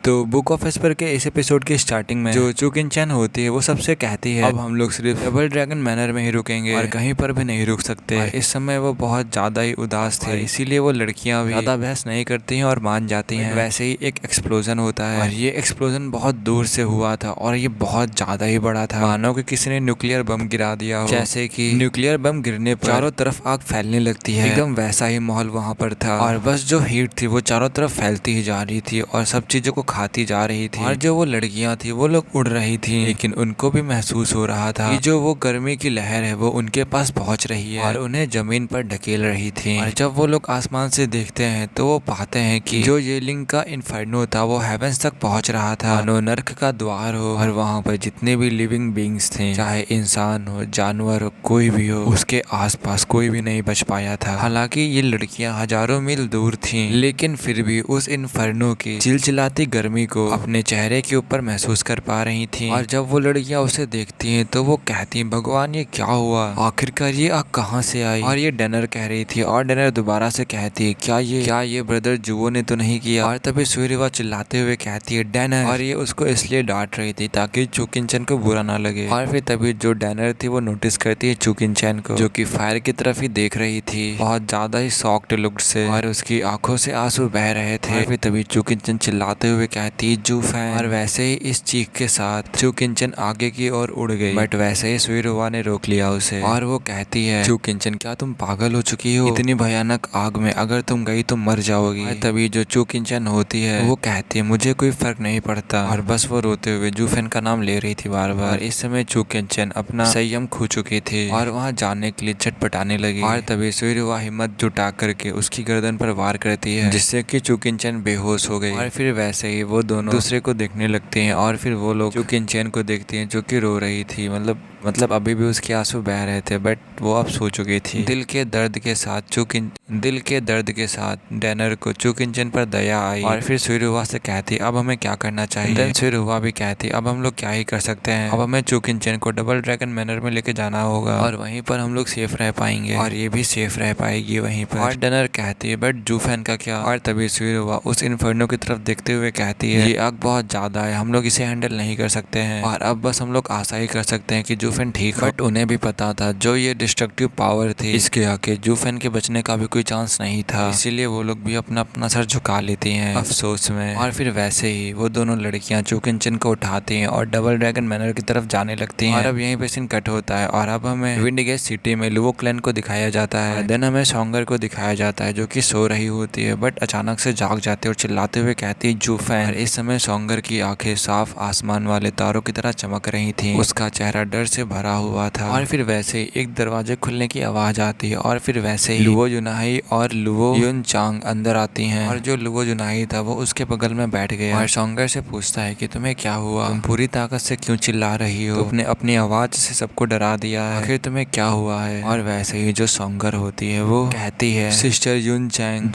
तो book of Esper के इस एपिसोड की स्टार्टिंग में जो चुकिन चैन होती है वो सबसे कहती है अब हम लोग सिर्फ डबल ड्रैगन मैनर में ही रुकेंगे और कहीं पर भी नहीं रुक सकते। इस समय वो बहुत ज्यादा ही उदास थे, इसीलिए वो लड़कियां भी ज्यादा बहस नहीं करती हैं और मान जाती हैं। वैसे ही एक एक्सप्लोजन होता है और ये एक्सप्लोजन बहुत दूर से हुआ था और ये बहुत ज्यादा ही बड़ा था, मानो कि किसी ने न्यूक्लियर बम गिरा दिया हो। जैसे कि न्यूक्लियर बम गिरने पर चारों तरफ आग फैलने लगती है, एकदम वैसा ही माहौल वहाँ पर था। और बस जो हीट थी वो चारों तरफ फैलती ही जा रही थी और सब चीजों को खाती जा रही थी। और जो वो लड़कियां थी वो लोग उड़ रही थी, लेकिन उनको भी महसूस हो रहा था कि जो वो गर्मी की लहर है वो उनके पास पहुंच रही है और उन्हें जमीन पर ढकेल रही थी। और जब वो लोग आसमान से देखते हैं तो वो पाते हैं कि जो येलिंग का इन्फर्नो था वो हेवेंस तक पहुंच रहा था, मानो नर्क का द्वार हो। और वहाँ पर जितने भी लिविंग बींग्स थे, चाहे इंसान हो जानवर हो कोई भी हो, उसके आसपास कोई भी नहीं बच पाया था। हालांकि ये लड़कियां हजारों मील दूर थीं, लेकिन फिर भी उस इन्फर्नो की चिलचिलाती गर्मी को अपने चेहरे के ऊपर महसूस कर पा रही थी। और जब वो लड़कियां उसे देखती हैं तो वो कहती हैं, भगवान ये क्या हुआ, आखिरकार ये आग कहाँ से आई। और ये डेनर कह रही थी और डेनर दोबारा से कहती है, क्या ये ब्रदर जुओ ने तो नहीं किया। और तभी सूर्यवा चिल्लाते हुए कहती है, डेनर। और ये उसको इसलिए डांट रही थी ताकि चुकिन-चैन को बुरा ना लगे। और फिर तभी जो डेनर थी वो नोटिस करती है चुकिन-चैन को, जो कि फायर की तरफ ही देख रही थी बहुत ज्यादा ही शॉक्ड लुक से, और उसकी आंखों से आंसू बह रहे थे। और फिर तभी चुकिन-चैन चिल्लाते हुए कहती है, जूफैन। और वैसे ही इस चीख के साथ चुकिन-चैन आगे की ओर उड़ गई, बट वैसे ही सूर्यवा ने रोक लिया उसे। और वो कहती है, चुकिन-चैन क्या तुम पागल हो चुकी हो, इतनी भयानक आग में अगर तुम गई तो मर जाओगी। और तभी जो चुकिन-चैन होती है वो कहती है, मुझे कोई फर्क नहीं पड़ता। और बस वो रोते हुए जूफैन का नाम ले रही थी बार बार। इस समय चुकिन-चैन अपना संयम खो चुकी थी और वहाँ जाने के लिए छटपटाने लगी। और तभी सूर्यवा हिम्मत जुटा करके उसकी गर्दन पर वार करती है, जिससे कि चुकिन-चैन बेहोश हो गई। और फिर वैसे ही वो दोनों दूसरे को देखने लगते हैं और फिर वो लोग चुकिन-चैन को देखते हैं जो कि रो रही थी, मतलब अभी भी उसके आंसू बह रहे थे, बट वो अब सो चुकी थी। दिल के दर्द के साथ डेनर को चुकिन-चैन पर दया आई और फिर सूर्यवा से कहती, अब हमें क्या करना चाहिए। सूर्यवा भी कहती, अब हम लोग क्या ही कर सकते हैं, अब हमें चुकिन-चैन को डबल ड्रैगन मैनर में लेके जाना होगा और वहीं पर हम लोग सेफ रह पाएंगे और ये भी सेफ रह पाएगी वहीं पर। और डेनर कहती है, बट जूफैन का क्या। और तभी सूर्यवा उस इन्फर्नो की तरफ देखते हुए कहती है, ये आग बहुत ज्यादा है, हम लोग इसे हैंडल नहीं कर सकते हैं और अब बस हम लोग आशा ही कर सकते हैं कि जूफैन ठीक हो। बट उन्हें भी पता था जो ये डिस्ट्रक्टिव पावर थी इसके आके जूफैन के बचने का भी कोई चांस नहीं था, इसीलिए वो लोग भी अपना अपना सर झुका लेती हैं अफसोस में। और फिर वैसे ही वो दोनों लड़कियां चुकिन-चैन को उठाती हैं और डबल ड्रैगन मैनर की तरफ जाने लगती हैं। और अब यहीं पे सीन कट होता है और अब हमें विंडगेट सिटी में लुवो क्लैन को दिखाया जाता है। देन हमें सोंगर को दिखाया जाता है जो कि सो रही होती है, बट अचानक से जाग जाती है और चिल्लाते हुए कहती है, जूफैन। इस समय सोंगर की आंखें साफ आसमान वाले तारों की तरह चमक रही थी, उसका चेहरा डर से भरा हुआ था। और फिर वैसे ही एक दरवाजे खुलने की आवाज आती है और फिर वैसे ही लुवो जुनाही और लुवो युनचांग अंदर आती हैं। और जो लुवो जुनाही था वो उसके बगल में बैठ गया और सोंगर से पूछता है कि तुम्हें क्या हुआ, तुम पूरी ताकत से क्यों चिल्ला रही हो, तुमने अपनी आवाज से सबको डरा दिया है, आखिर तुम्हें क्या हुआ है। और वैसे ही जो सोंगर होती है वो कहती है, सिस्टर युनचांग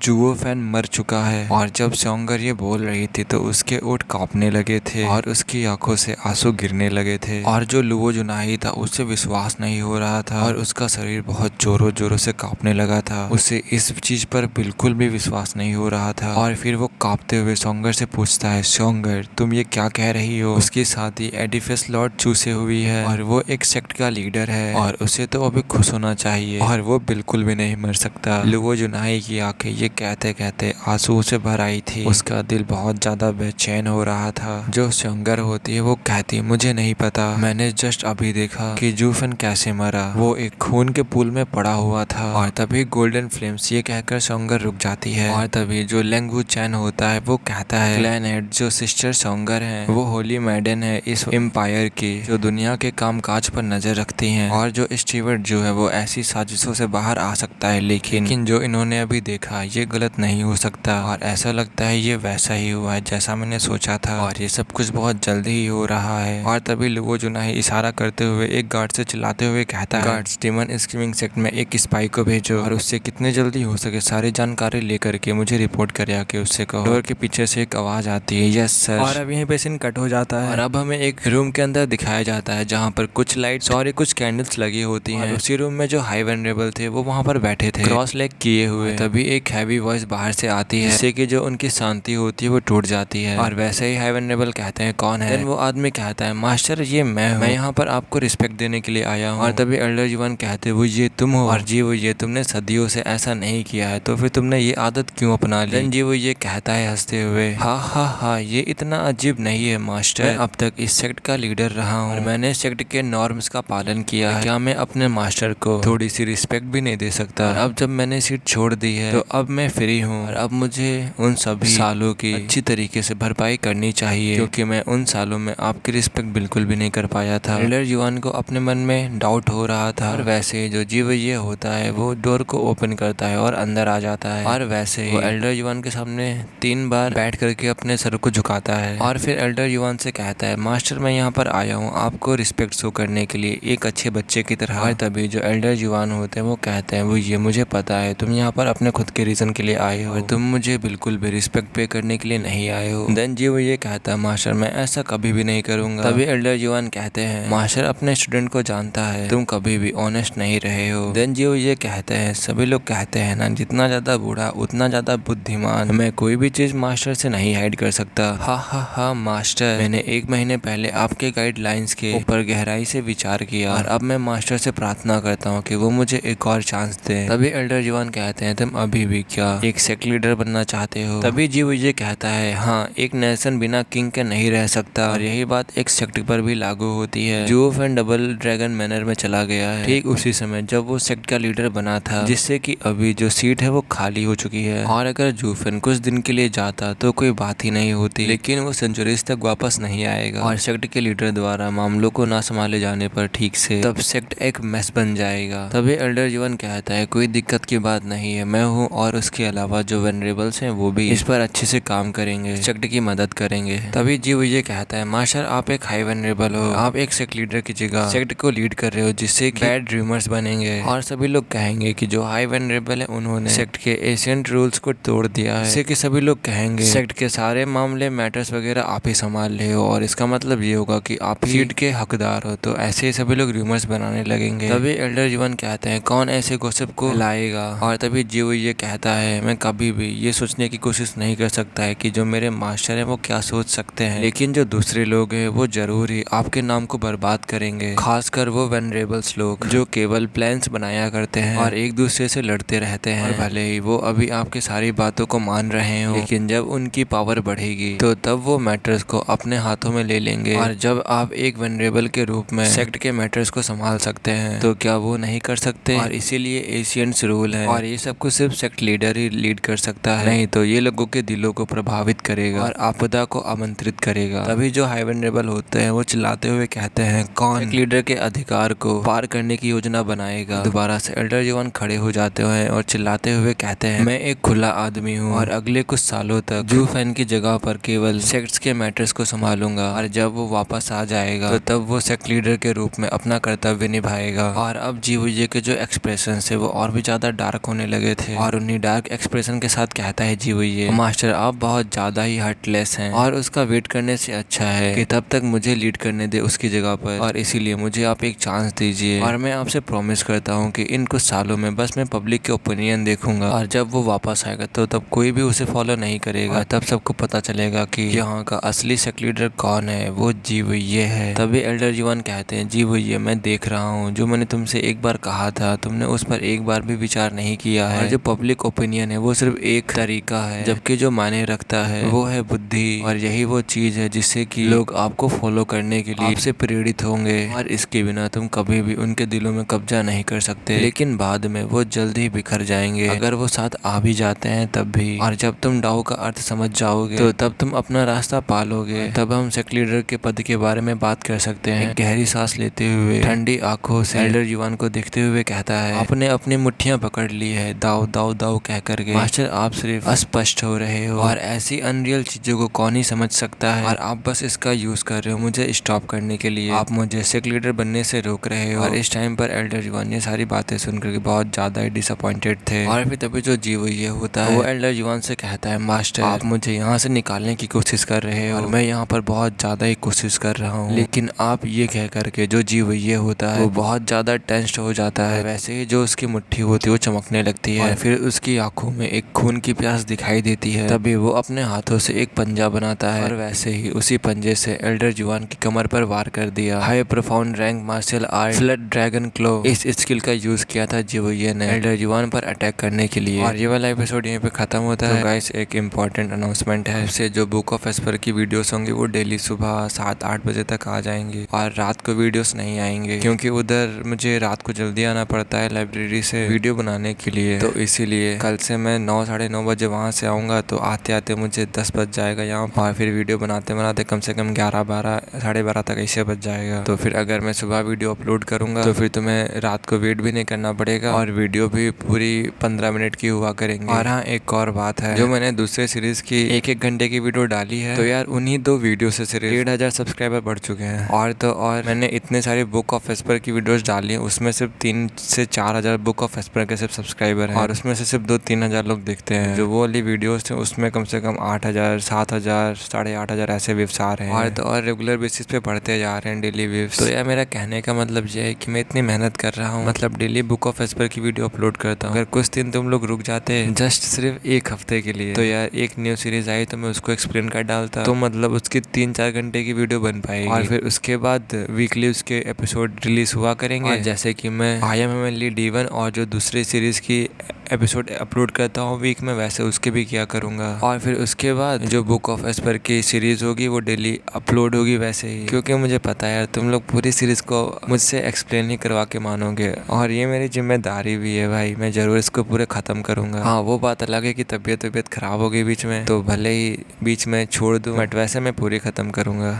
जुओफैन मर चुका है। और जब सोंगर ये बोल रही थी तो उसके ओठ कांपने लगे थे और उसकी आंखों से आंसू गिरने लगे थे। और जो लुवो जुनाही था उससे विश्वास नहीं हो रहा था और उसका शरीर बहुत जोरों जोरों से कांपने लगा था, उसे इस चीज पर बिल्कुल भी विश्वास नहीं हो रहा था। और फिर वो कांपते हुए सोंगर से पूछता है, सोंगर तुम ये क्या कह रही हो, उसकी शादी एडिफिस लॉर्ड चू से हुई है और वो एक सेक्ट का लीडर है और उसे तो अभी खुश होना चाहिए और वो बिल्कुल भी नहीं मर सकता। लुवो जुनाही की आंखें ये कहते कहते आंसू से भर आई थी, उसका दिल बहुत ज्यादा बेचैन हो रहा था। जो सोंगर होती है वो कहती, मुझे नहीं पता, मैंने जस्ट अभी देखा कि जूफैन कैसे मरा, वो एक खून के पूल में पड़ा हुआ था। और तभी गोल्डन फ्लेम्स ये कहकर सोंगर रुक जाती है। और तभी जो लेंगवू चैन होता है वो कहता है, क्लैन हेड जो सिस्टर सोंगर है वो होली मैडन है इस एम्पायर की, जो दुनिया के कामकाज पर नजर रखती हैं। और जो स्टीवर्ट जो है वो ऐसी साजिशों से बाहर आ सकता है, लेकिन जो इन्होंने अभी देखा ये गलत नहीं हो सकता और ऐसा लगता है ये वैसा ही हुआ है जैसा मैंने सोचा था और ये सब कुछ बहुत जल्दी ही हो रहा है। और तभी लुवो जुनाही इशारा करते हुए एक गार्ड से चिल्लाते हुए कहता है, गार्ड्स डीमन स्क्रीमिंग सेक्ट में एक स्पाई को भेजो और उससे कितने जल्दी हो सके सारी जानकारी लेकर के मुझे रिपोर्ट करे आके उससे कहो। डोर के पीछे से एक आवाज आती है, यस सर। और अब यहीं पे सीन कट हो जाता है और अब हमें एक रूम के अंदर दिखाया जाता है जहाँ पर कुछ लाइट्स और कुछ कैंडल्स लगी होती हैं। उसी रूम में जो हाई वेनरेबल थे वो वहाँ पर बैठे थे क्रॉस लेग किए हुए। तभी एक हैवी वॉइस बाहर से आती है जिससे कि जो उनकी शांति होती है वो टूट जाती है और वैसे ही हाई वेनरेबल कहते हैं, कौन है? वो आदमी कहता है, मास्टर ये मैं यहाँ पर आपको रिस्पेक्ट देने के लिए आया हूँ। और तभी एल्डर जुवान कहते, वो ये तुम हो? और जी वो ये तुमने सदियों से ऐसा नहीं किया है तो फिर तुमने ये आदत क्यों अपना ली? जी वो ये कहता है हंसते हुए, हाँ ये इतना अजीब नहीं है मास्टर, मैं अब तक इस सेक्ट का लीडर रहा हूँ और मैंने सेक्ट के नॉर्म्स का पालन किया है। क्या मैं अपने मास्टर को थोड़ी सी रिस्पेक्ट भी नहीं दे सकता? अब जब मैंने सीट छोड़ दी है तो अब मैं फ्री हूँ और अब मुझे उन सभी सालों की अच्छी तरीके से भरपाई करनी चाहिए क्योंकि मैं उन सालों में आपकी रिस्पेक्ट बिल्कुल भी नहीं कर पाया था। एल्डर जुवान को अपने मन में डाउट हो रहा था और वैसे जो जीव ये होता है वो डोर को ओपन करता है और अंदर आ जाता है और वैसे ही वो एल्डर जुवान के सामने 3 बार बैठ करके अपने सर को झुकाता है और फिर एल्डर जुवान से कहता है, मास्टर मैं यहाँ पर आया हूँ आपको रिस्पेक्ट शो करने के लिए एक अच्छे बच्चे की तरह। और तभी जो एल्डर जुवान होते हैं वो कहते हैं, वो ये मुझे पता है तुम यहाँ पर अपने खुद के रीजन के लिए आए हो और तुम मुझे बिल्कुल भी रिस्पेक्ट पे करने के लिए नहीं आए हो। देन जी वो ये कहता है, मास्टर मैं ऐसा कभी भी नहीं करूंगा। तभी एल्डर जुवान कहते हैं, मास्टर अपने स्टूडेंट को जानता है तुम कभी भी ऑनेस्ट नहीं रहे हो। देन जी वो ये कहते हैं, सभी लोग कहते हैं ना जितना ज्यादा बूढ़ा उतना ज्यादा बुद्धिमान, मैं कोई भी चीज मास्टर से नहीं हाइड कर सकता। हाँ मास्टर, मैंने 1 महीने पहले आपके गाइडलाइंस के ऊपर गहराई से विचार किया और अब मैं मास्टर से प्रार्थना करता हूँ कि वो मुझे एक और चांस दे। तभी एल्डर जुवान कहते हैं, तुम अभी भी क्या एक सेक्ट लीडर बनना चाहते हो? तभी जी वो ये कहता है, हाँ एक नेशन बिना किंग के नहीं रह सकता और यही बात एक सेक्ट पर भी लागू होती है। जूफ एंड डबल ड्रैगन मैनर में चला गया है ठीक उसी समय जब वो सेक्ट का लीडर बना था, जिससे कि अभी जो सीट है वो खाली हो चुकी है और अगर जूफन कुछ दिन के लिए जाता तो कोई बात ही नहीं होती, लेकिन वो सेंचुरीज तक वापस नहीं आएगा और सेक्ट के लीडर द्वारा मामलों को ना संभाले जाने पर ठीक से तब सेक्ट एक मेस बन जाएगा। तभी एल्डर जुवान कहता है, कोई दिक्कत की बात नहीं है, मैं हूँ और उसके अलावा जो वेनरेबल्स हैं वो भी इस पर अच्छे से काम करेंगे, सेक्ट की मदद करेंगे। तभी जी वो ये कहता है, मास्टर आप एक हाई वेनरेबल हो, आप एक सेक्ट लीडर की जगह सेक्ट को लीड कर रहे हो जिससे कि बैड र्यूमर्स बनेंगे और सभी लोग कहेंगे कि जो हाई वेनरेबल है उन्होंने सेक्ट के एशियंट रूल्स को तोड़ दिया है, जिससे कि सभी लोग कहेंगे सेक्ट के सारे मामले मैटर्स वगैरह आप ही संभाल रहे हो और इसका मतलब ये होगा कि आप ही सीट के हकदार हो। तो ऐसे ही सभी लोग रूमर्स बनाने लगेंगे। तभी एल्डर जुवान कहते हैं, कौन ऐसे गॉसिप को लाएगा? और तभी जीव ये कहता है, मैं कभी भी ये सोचने की कोशिश नहीं कर सकता है कि जो मेरे मास्टर है वो क्या सोच सकते हैं, लेकिन जो दूसरे लोग हैं वो जरूर ही आपके नाम को बर्बाद करेंगे, खासकर वो वेनरेबल्स लोग जो केवल प्लान्स बनाया करते हैं और एक दूसरे से लड़ते रहते हैं। और भले ही वो अभी आपकी सारी बातों को मान रहे हो, लेकिन जब उनकी पावर बढ़ेगी तो तब वो मैटर्स को अपने हाथों में ले लेंगे और जब आप एक वेनरेबल के रूप में सेक्ट के मैटर्स को संभाल सकते हैं तो क्या वो नहीं कर सकते? और इसीलिए एशियंट्स रूल है और ये सब कुछ सिर्फ सेक्ट लीडर ही लीड कर सकता है, नहीं तो ये लोगों के दिलों को प्रभावित करेगा और आपदा को आमंत्रित करेगा। तभी जो हाई वेनरेबल होते हैं वो चिल्लाते हुए कहते हैं, कौन सेक्ट लीडर के अधिकार को पार करने की योजना बनाएगा? दोबारा से एल्डर जुवान खड़े हो जाते हैं और चिल्लाते हुए कहते हैं, मैं एक खुला आदमी हूँ और अगले कुछ सालों तक जू फैन की जगह पर केवल सेक्ट्स के मैटर्स को संभालूंगा और जब वो वापस आ जाएगा तो तब वो सेक्ट लीडर के रूप में अपना कर्तव्य निभाएगा। और अब जीवुये के जो एक्सप्रेशन है वो और भी ज्यादा डार्क होने लगे थे और उन्हीं डार्क एक्सप्रेशन के साथ कहता है जीवुये, मास्टर आप बहुत ज्यादा ही हार्टलेस हैं और उसका वेट करने से अच्छा है कि तब तक मुझे लीड करने दे उसकी जगह पर, और इसीलिए मुझे आप एक चांस दीजिए और मैं आपसे प्रॉमिस करता हूँ कि इन कुछ सालों में बस मैं पब्लिक के ओपिनियन देखूंगा और जब वो वापस आएगा तो तब कोई भी उसे फॉलो नहीं करेगा, तब सबको पता चलेगा कि यहाँ का असली सेक्ट लीडर कौन है, वो जीवुये है। तभी एल्डर जुवान कहते हैं, जीवुये मैं देख रहा हूँ जो मैंने तुमसे एक बार कहा था तुमने उस पर एक बार भी विचार नहीं किया है, और जो पब्लिक ओपिनियन है वो सिर्फ एक तरीका है जबकि जो मायने रखता है वो है बुद्धि, और यही वो चीज है जिससे कि लोग आपको फॉलो करने के लिए आपसे प्रेरित होंगे और इसके बिना तुम कभी भी उनके दिलों में कब्जा नहीं कर सकते, लेकिन बाद में वो जल्द ही बिखर जाएंगे अगर वो साथ आ भी जाते हैं तब भी। और जब तुम डाउ का अर्थ समझ जाओगे तो तब तुम अपना रास्ता पालोगे, तब हम सेक्ट लीडर के पद के बारे में बात कर सकते हैं। गहरी सांस लेते हुए ठंडी आंखों से एल्डर जुवान को देखते हुए कहता है, आपने अपनी मुट्ठियां पकड़ ली है दाऊ दाऊ दाऊ कह करके, मास्टर आप सिर्फ अस्पष्ट हो रहे हो और ऐसी अनरियल चीजों को कौन ही समझ सकता है और आप बस इसका यूज कर रहे हो मुझे स्टॉप करने के के लिए आप मुझे सिख लीडर बनने से रोक रहे हो। और इस टाइम पर एल्डर जुआन ये सारी बातें सुनकर बहुत ज्यादा ही डिसअपॉइंटेड थे। और फिर तभी जो जीवो ये होता है वो एल्डर जुआन से कहता है, मास्टर आप मुझे यहाँ से निकालने की कोशिश कर रहे हो और मैं यहाँ पर बहुत ज्यादा ही कोशिश कर रहा हूँ, लेकिन आप ये कह करके जो जीवो ये होता है वो बहुत ज्यादा टेंस्ड हो जाता है। वैसे ही जो उसकी मुट्ठी होती है वो चमकने लगती है और फिर उसकी आंखों में एक खून की प्यास दिखाई देती है। तभी वो अपने हाथों से एक पंजा बनाता है और वैसे ही उसी पंजे से एल्डर जुआन की कमर पर वार कर दिया। High profound rank martial art flood dragon claw, इस स्किल का यूज किया था जीवोये ने एल्डर जुआन पर अटैक करने के लिए। और ये वाला एपिसोड यहीं पे खत्म होता है। गाइस एक इम्पोर्टेंट अनाउंसमेंट है, इससे जो बुक ऑफ एस्पर की वीडियोस होंगी वो डेली सुबह 7-8 बजे तक आ जाएंगे और रात को वीडियोस नहीं आएंगे, क्योंकि उधर मुझे रात को जल्दी आना पड़ता है लाइब्रेरी से वीडियो बनाने के लिए। तो इसीलिए कल से मैं 9-9:30 बजे वहाँ से आऊँगा, तो आते आते मुझे 10 बज जाएगा यहाँ और फिर वीडियो बनाते बनाते कम से कम 11-12 साढ़े 12 तक ऐसे बज जाएगा। तो फिर अगर मैं सुबह वीडियो अपलोड करूँगा तो फिर तुम्हें रात को वेट भी नहीं करना पड़ेगा और वीडियो भी पूरी 15 मिनट की हुआ करेंगे। और हाँ एक और बात है, जो मैंने दूसरे सीरीज की 1-1 घंटे की वीडियो डाली है तो यार उन्हीं 2 वीडियो से सिर्फ 1,500 सब्सक्राइबर बढ़ चुके हैं। और मैंने इतने सारे बुक ऑफ एस्पर की वीडियोस डाली हैं, उसमें सिर्फ 3 से 4,000 बुक ऑफ एस्पर के सिर्फ सब्सक्राइबर हैं और उसमें से सिर्फ 2-3 हज़ार लोग देखते हैं। जो वो वाली वीडियोस थे उसमें कम से कम 8,000, 7,000, 8,500 ऐसे व्यूज आ रहे हैं और रेगुलर बेसिस पे बढ़ते जा रहे हैं डेली व्यूज। तो यार मेरा कहने का मतलब ये है कि मैं इतनी मेहनत कर रहा हूँ, मतलब डेली बुक ऑफ एस्पर की वीडियो अपलोड करता हूँ। अगर कुछ दिन तुम लोग रुक जाते जस्ट सिर्फ 1 हफ्ते के लिए तो यार एक न्यू सीरीज आई तो मैं उसको एक्सप्लेन कर डालता, तो मतलब उसकी 3-4 घंटे की वीडियो बन पाएगी और फिर उसके बाद वीकली उसके एपिसोड रिलीज हुआ करेंगे। और जैसे कि मैं IMMLE D1 और जो दूसरी सीरीज की एपिसोड अपलोड करता हूँ वीक में, वैसे उसके भी किया करूँगा। और फिर उसके बाद जो बुक ऑफ एस्पर की सीरीज होगी वो डेली अपलोड होगी वैसे ही, क्योंकि मुझे पता है यार तुम लोग पूरी सीरीज को मुझसे एक्सप्लेन ही करवा के मानोगे और ये मेरी जिम्मेदारी भी है भाई, मैं जरूर इसको पूरे खत्म करूँगा। हाँ वो बात अलग है कि तबीयत खराब हो गई बीच में, तो भले ही बीच में छोड़ दूँ बट वैसे मैं पूरी खत्म करूँगा।